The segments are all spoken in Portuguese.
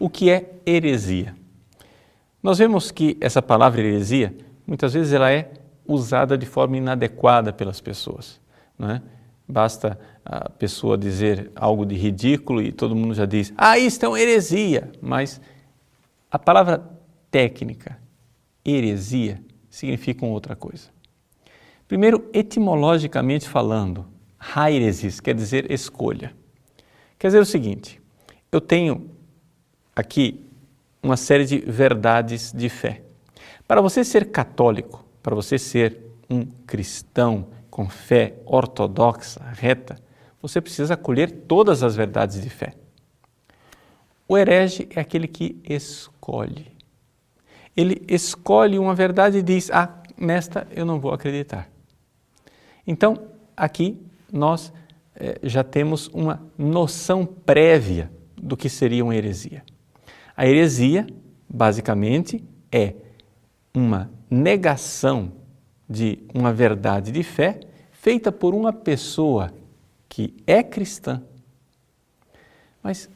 O que é heresia? Nós vemos que essa palavra heresia, muitas vezes ela é usada de forma inadequada pelas pessoas, não é? Basta a pessoa dizer algo de ridículo e todo mundo já diz, isto é uma heresia, mas a palavra técnica, heresia, significa outra coisa. Primeiro, etimologicamente falando, hairesis quer dizer escolha. Quer dizer o seguinte, eu tenho aqui uma série de verdades de fé. Para você ser católico, para você ser um cristão com fé ortodoxa, reta, você precisa acolher todas as verdades de fé. O herege é aquele que escolhe. Ele escolhe uma verdade e diz, nesta eu não vou acreditar. Então, aqui nós já temos uma noção prévia do que seria uma heresia. A heresia, basicamente, é uma negação de uma verdade de fé feita por uma pessoa que é cristã. Mas,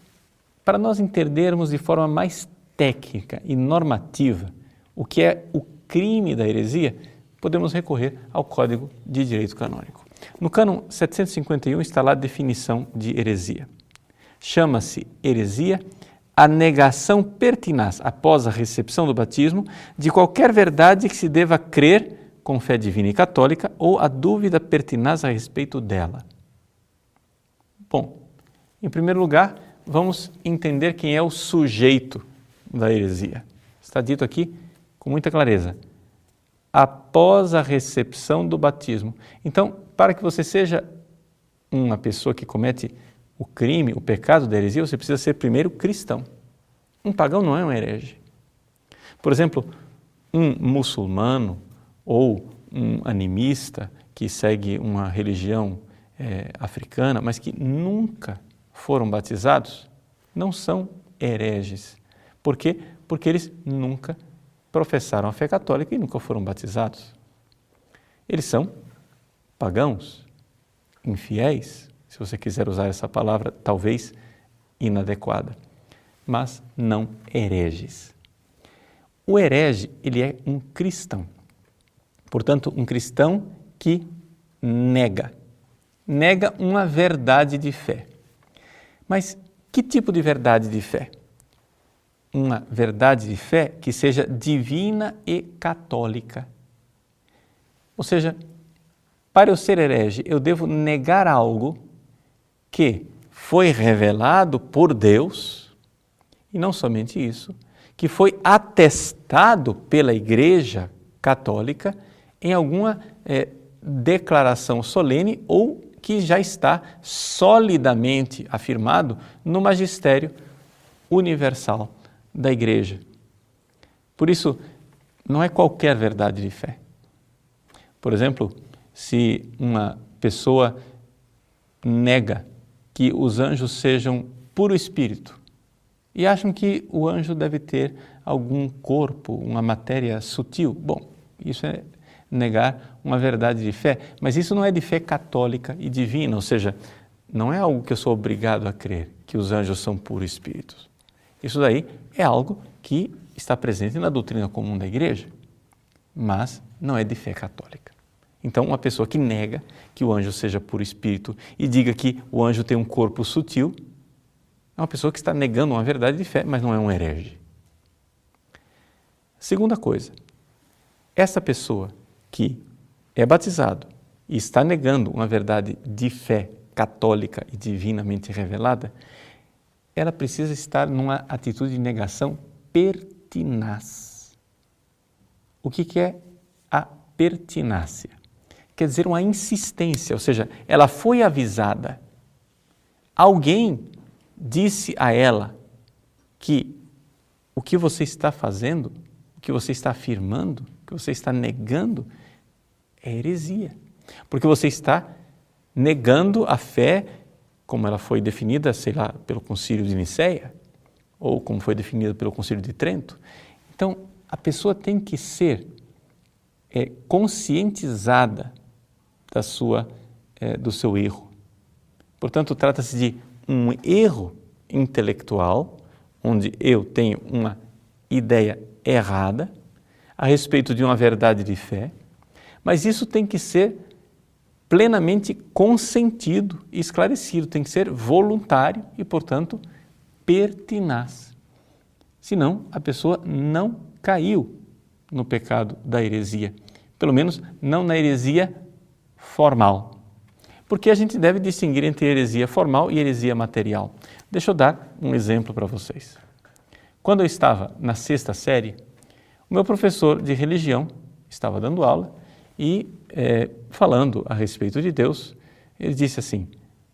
para nós entendermos de forma mais técnica e normativa o que é o crime da heresia, podemos recorrer ao Código de Direito Canônico. No cânon 751 está lá a definição de heresia. Chama-se heresia a negação pertinaz, após a recepção do batismo, de qualquer verdade que se deva crer com fé divina e católica ou a dúvida pertinaz a respeito dela. Bom, em primeiro lugar, vamos entender quem é o sujeito da heresia. Está dito aqui com muita clareza. Após a recepção do batismo. Então, para que você seja uma pessoa que comete o crime, o pecado da heresia, você precisa ser primeiro cristão. Um pagão não é um herege. Por exemplo, um muçulmano ou um animista que segue uma religião africana, mas que nunca foram batizados, não são hereges. Por quê? Porque eles nunca professaram a fé católica e nunca foram batizados. Eles são pagãos, infiéis, se você quiser usar essa palavra, talvez inadequada, mas não hereges. O herege, ele é um cristão. Portanto, um cristão que nega uma verdade de fé. Mas que tipo de verdade de fé? Uma verdade de fé que seja divina e católica. Ou seja, para eu ser herege, eu devo negar algo que foi revelado por Deus, e não somente isso, que foi atestado pela Igreja Católica em alguma declaração solene ou que já está solidamente afirmado no magistério universal da Igreja. Por isso, não é qualquer verdade de fé. Por exemplo, se uma pessoa nega que os anjos sejam puro espírito e acham que o anjo deve ter algum corpo, uma matéria sutil, bom, isso é negar uma verdade de fé, mas isso não é de fé católica e divina, ou seja, não é algo que eu sou obrigado a crer, que os anjos são puro espíritos. Isso daí é algo que está presente na doutrina comum da Igreja, mas não é de fé católica. Então, uma pessoa que nega que o anjo seja puro espírito e diga que o anjo tem um corpo sutil, é uma pessoa que está negando uma verdade de fé, mas não é um herege. Segunda coisa, essa pessoa que é batizado e está negando uma verdade de fé católica e divinamente revelada, ela precisa estar numa atitude de negação pertinaz. O que é a pertinácia? Quer dizer, uma insistência, ou seja, ela foi avisada. Alguém disse a ela que o que você está fazendo, o que você está afirmando, o que você está negando é heresia. Porque você está negando a fé como ela foi definida, sei lá, pelo Concílio de Nicéia, ou como foi definida pelo Concílio de Trento. Então, a pessoa tem que ser conscientizada do seu erro. Portanto, trata-se de um erro intelectual, onde eu tenho uma ideia errada a respeito de uma verdade de fé, mas isso tem que ser plenamente consentido e esclarecido, tem que ser voluntário e, portanto, pertinaz. Senão, a pessoa não caiu no pecado da heresia, pelo menos não na heresia formal. Porque a gente deve distinguir entre heresia formal e heresia material. Deixa eu dar um exemplo para vocês. Quando eu estava na 6ª série, o meu professor de religião estava dando aula e falando a respeito de Deus, ele disse assim: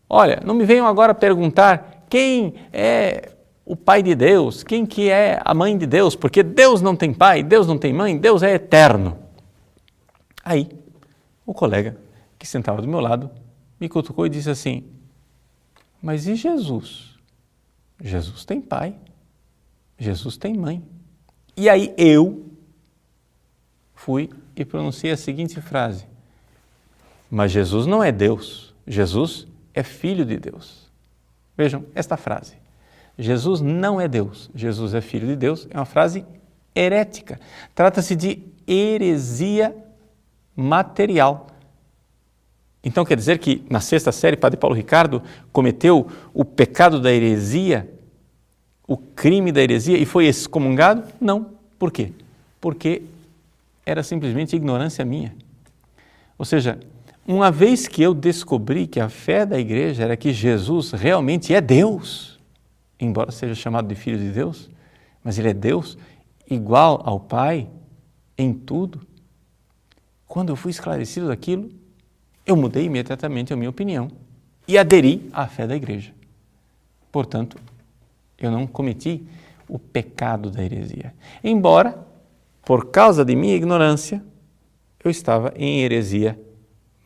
olha, não me venham agora perguntar quem é o pai de Deus, quem que é a mãe de Deus, porque Deus não tem pai, Deus não tem mãe, Deus é eterno. Aí, o colega que sentava do meu lado me cutucou e disse assim: mas e Jesus? Jesus tem pai, Jesus tem mãe. E aí eu fui e pronunciei a seguinte frase: mas Jesus não é Deus, Jesus é filho de Deus. Vejam esta frase: Jesus não é Deus, Jesus é filho de Deus, é uma frase herética. Trata-se de heresia material. Então quer dizer que na 6ª série, Padre Paulo Ricardo cometeu o pecado da heresia, o crime da heresia e foi excomungado? Não. Por quê? Porque era simplesmente ignorância minha. Ou seja, uma vez que eu descobri que a fé da igreja era que Jesus realmente é Deus, embora seja chamado de Filho de Deus, mas Ele é Deus igual ao Pai em tudo, quando eu fui esclarecido daquilo, eu mudei imediatamente a minha opinião e aderi à fé da igreja. Portanto, eu não cometi o pecado da heresia. Embora, por causa de minha ignorância, eu estava em heresia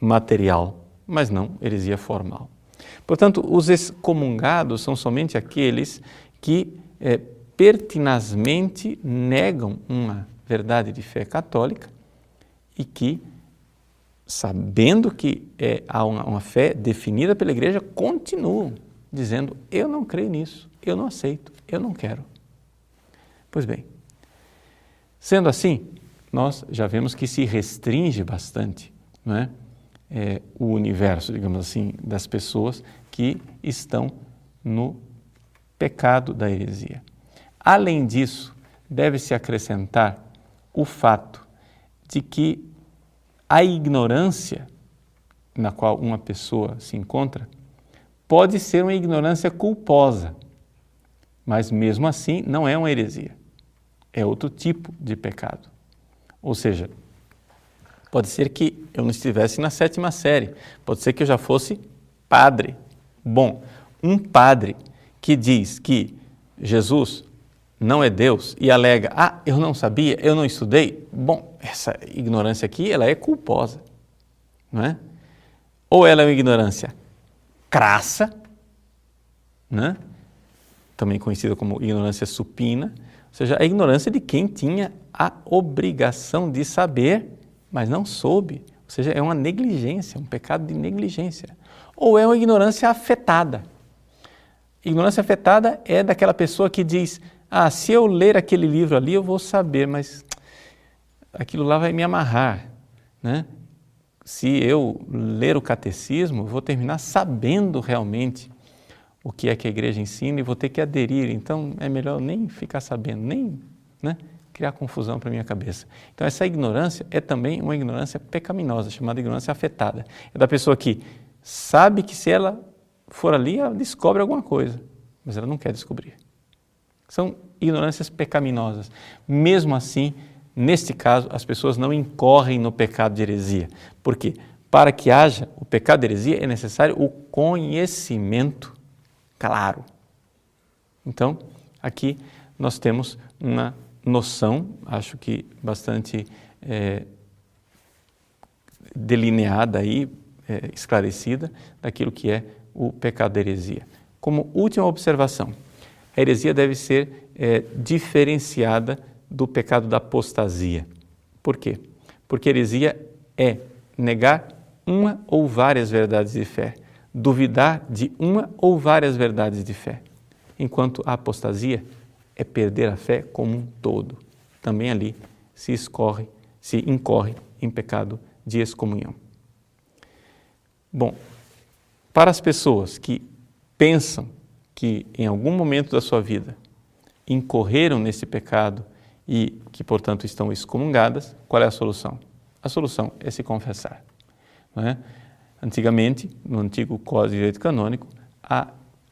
material, mas não heresia formal. Portanto, os excomungados são somente aqueles que pertinazmente negam uma verdade de fé católica e que, sabendo que há uma fé definida pela igreja, continuam dizendo: eu não creio nisso, eu não aceito, eu não quero. Pois bem, sendo assim, nós já vemos que se restringe bastante, não é? O universo, digamos assim, das pessoas que estão no pecado da heresia. Além disso, deve-se acrescentar o fato de que a ignorância na qual uma pessoa se encontra pode ser uma ignorância culposa, mas mesmo assim não é uma heresia, é outro tipo de pecado. Ou seja, pode ser que eu não estivesse na 7ª série, pode ser que eu já fosse padre. Bom, um padre que diz que Jesus não é Deus e alega: eu não sabia, eu não estudei. Bom, essa ignorância aqui, ela é culposa, não é? Ou ela é uma ignorância crassa, né? Também conhecida como ignorância supina, ou seja, a ignorância de quem tinha a obrigação de saber, mas não soube. Ou seja, é uma negligência, um pecado de negligência. Ou é uma ignorância afetada. Ignorância afetada é daquela pessoa que diz: se eu ler aquele livro ali eu vou saber, mas aquilo lá vai me amarrar, né? Se eu ler o catecismo, eu vou terminar sabendo realmente o que é que a igreja ensina e vou ter que aderir, então é melhor nem ficar sabendo, nem criar confusão para a minha cabeça. Então essa ignorância é também uma ignorância pecaminosa, chamada ignorância afetada. É da pessoa que sabe que se ela for ali, ela descobre alguma coisa, mas ela não quer descobrir. São ignorâncias pecaminosas. Mesmo assim, neste caso, as pessoas não incorrem no pecado de heresia. Por quê? Para que haja o pecado de heresia é necessário o conhecimento claro. Então, aqui nós temos uma noção, acho que bastante delineada aí, esclarecida, daquilo que é o pecado da heresia. Como última observação, a heresia deve ser diferenciada do pecado da apostasia. Por quê? Porque heresia é negar uma ou várias verdades de fé, duvidar de uma ou várias verdades de fé, enquanto a apostasia é perder a fé como um todo. Também ali se incorre em pecado de excomunhão. Bom, para as pessoas que pensam que em algum momento da sua vida incorreram nesse pecado e que, portanto, estão excomungadas, qual é a solução? A solução é se confessar. Não é? Antigamente, no antigo Código de Direito Canônico,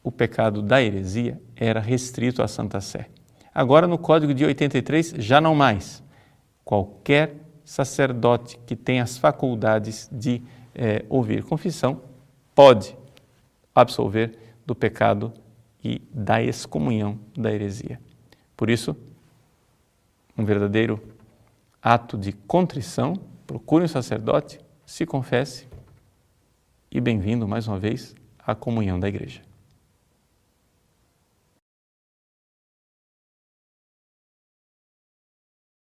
o pecado da heresia era restrito à Santa Sé. Agora, no Código de 83, já não mais. Qualquer sacerdote que tenha as faculdades de ouvir confissão pode absolver do pecado e da excomunhão da heresia. Por isso, um verdadeiro ato de contrição, procure um sacerdote, se confesse e bem-vindo mais uma vez à comunhão da Igreja.